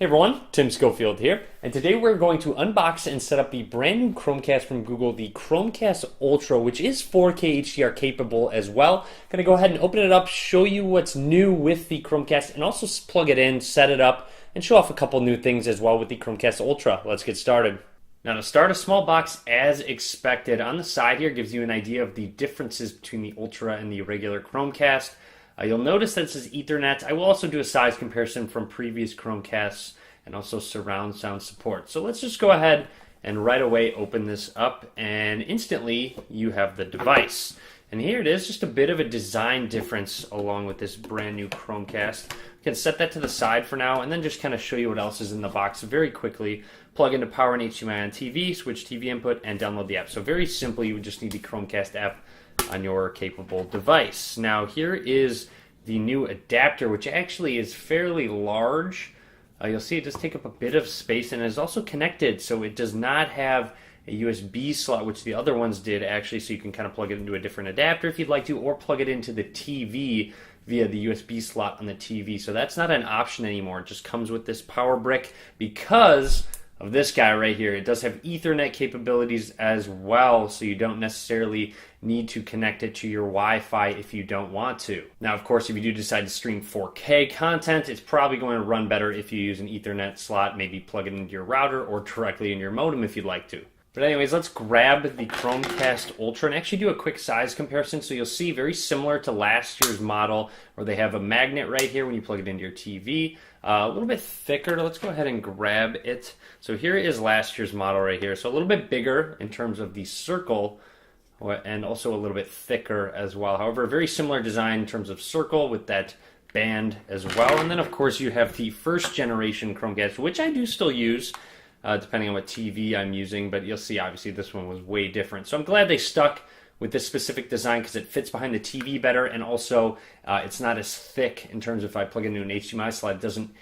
Hey everyone, Tim Schofield here, and today we're going to unbox and set up the brand new Chromecast from Google, the Chromecast Ultra, which is 4K HDR capable as well. Gonna go ahead and open it up, show you what's new with the Chromecast, and also plug it in, set it up, and show off a couple new things as well with the Chromecast Ultra. Let's get started. Now to start, a small box as expected. On the side here gives you an idea of the differences between the Ultra and the regular Chromecast. You'll notice that it says Ethernet. I will also do a size comparison from previous Chromecasts and also surround sound support. So let's just go ahead and right away open this up, and instantly you have the device. And here it is, just a bit of a design difference along with this brand new Chromecast. We can set that to the side for now and then just kind of show you what else is in the box very quickly. Plug into power and HDMI on TV, switch TV input, and download the app. So very simply, you would just need the Chromecast app on your capable device. Now here is the new adapter, which actually is fairly large. You'll see it does take up a bit of space, and it is also connected, so it does not have a USB slot, which the other ones did actually, so you can kind of plug it into a different adapter if you'd like to, or plug it into the TV via the USB slot on the TV. So that's not an option anymore. It just comes with this power brick because of this guy right here. It does have Ethernet capabilities as well, so you don't necessarily need to connect it to your Wi-Fi if you don't want to. Now, of course, if you do decide to stream 4K content, it's probably going to run better if you use an Ethernet slot, maybe plug it into your router or directly in your modem if you'd like to. But anyways, let's grab the Chromecast Ultra and actually do a quick size comparison. So you'll see very similar to last year's model where they have a magnet right here when you plug it into your TV. A little bit thicker. Let's go ahead and grab it. So here is last year's model right here. So a little bit bigger in terms of the circle and also a little bit thicker as well. However, very similar design in terms of circle with that band as well. And then of course you have the first generation Chromecast, which I do still use. Depending on what TV I'm using, but you'll see obviously this one was way different. So I'm glad they stuck with this specific design because it fits behind the TV better, and also it's not as thick in terms of if I plug into an HDMI slot, it doesn't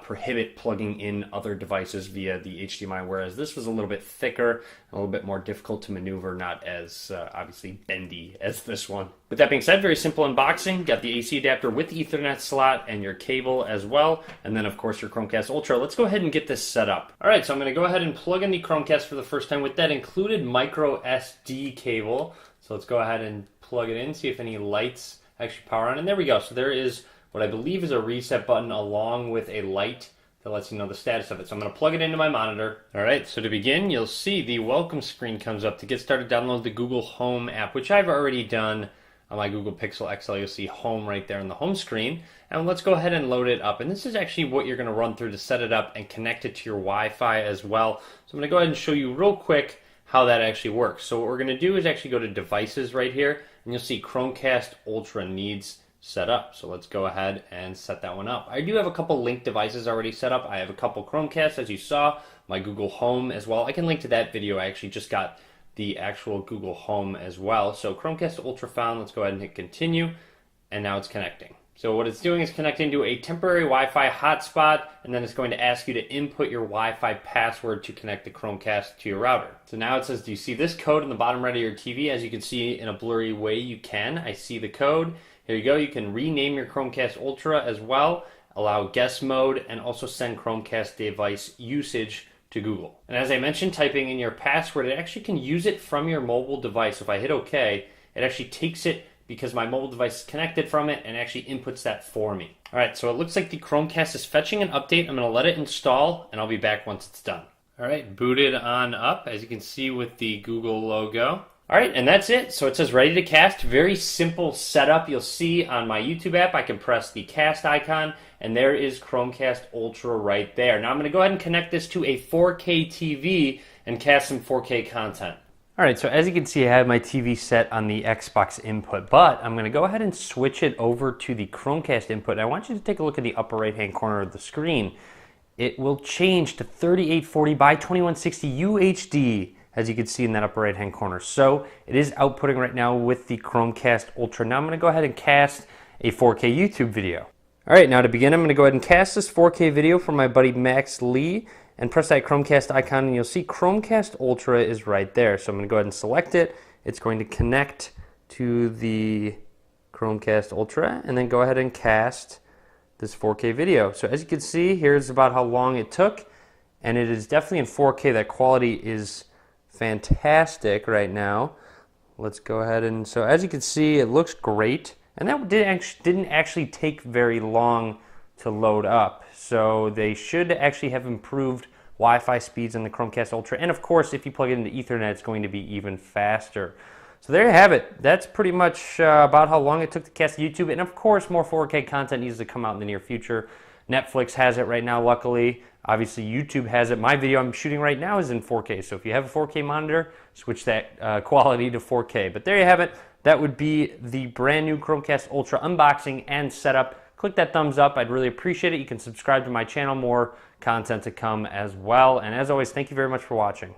prohibit plugging in other devices via the HDMI, whereas this was a little bit thicker, a little bit more difficult to maneuver, not as obviously bendy as this one. With that being said, very simple unboxing. Got the AC adapter with the Ethernet slot and your cable as well, and then of course your Chromecast Ultra. Let's go ahead and get this set up. Alright, so I'm going to go ahead and plug in the Chromecast for the first time with that included micro SD cable. So let's go ahead and plug it in, see if any lights actually power on, and there we go. So there is what I believe is a reset button along with a light that lets you know the status of it. So I'm going to plug it into my monitor. Alright, so to begin, you'll see the welcome screen comes up. To get started, download the Google Home app, which I've already done on my Google Pixel XL. You'll see Home right there on the home screen. And let's go ahead and load it up. And this is actually what you're going to run through to set it up and connect it to your Wi-Fi as well. So I'm going to go ahead and show you real quick how that actually works. So what we're going to do is actually go to Devices right here, and you'll see Chromecast Ultra needs set up. So let's go ahead and set that one up. I do have a couple linked devices already set up. I have a couple Chromecasts, as you saw, my Google Home as well. I can link to that video. I actually just got the actual Google Home as well. So Chromecast Ultra found. Let's go ahead and hit continue, and now it's connecting. So what it's doing is connecting to a temporary Wi-Fi hotspot, and then it's going to ask you to input your Wi-Fi password to connect the Chromecast to your router. So now it says, do you see this code in the bottom right of your TV? As you can see in a blurry way, you can. I see the code. Here you go. You can rename your Chromecast Ultra as well, allow guest mode, and also send Chromecast device usage to Google. And as I mentioned, typing in your password, it actually can use it from your mobile device. So if I hit OK, it actually takes it because my mobile device is connected from it and actually inputs that for me. Alright, so it looks like the Chromecast is fetching an update. I'm going to let it install, and I'll be back once it's done. Alright, booted on up, as you can see with the Google logo. Alright, and that's it. So it says ready to cast. Very simple setup. You'll see on my YouTube app, I can press the cast icon, and there is Chromecast Ultra right there. Now I'm going to go ahead and connect this to a 4K TV and cast some 4K content. Alright, so as you can see, I have my TV set on the Xbox input, but I'm going to go ahead and switch it over to the Chromecast input. And I want you to take a look at the upper right-hand corner of the screen. It will change to 3840 by 2160 UHD, as you can see in that upper right-hand corner. So it is outputting right now with the Chromecast Ultra. Now I'm going to go ahead and cast a 4K YouTube video. Alright, now to begin, I'm going to go ahead and cast this 4K video from my buddy Max Lee, and press that Chromecast icon, and you'll see Chromecast Ultra is right there. So I'm going to go ahead and select it. It's going to connect to the Chromecast Ultra, and then go ahead and cast this 4K video. So as you can see, here's about how long it took, and it is definitely in 4K. That quality is fantastic right now. Let's go ahead and, so as you can see, it looks great, and that didn't actually take very long to load up. So they should actually have improved Wi-Fi speeds on the Chromecast Ultra, and of course, if you plug it into Ethernet, it's going to be even faster. So there you have it. That's pretty much about how long it took to cast YouTube, and of course, more 4K content needs to come out in the near future. Netflix has it right now, luckily. Obviously, YouTube has it. My video I'm shooting right now is in 4K, so if you have a 4K monitor, switch that quality to 4K. But there you have it. That would be the brand new Chromecast Ultra unboxing and setup. Click that thumbs up. I'd really appreciate it. You can subscribe to my channel. More content to come as well. And as always, thank you very much for watching.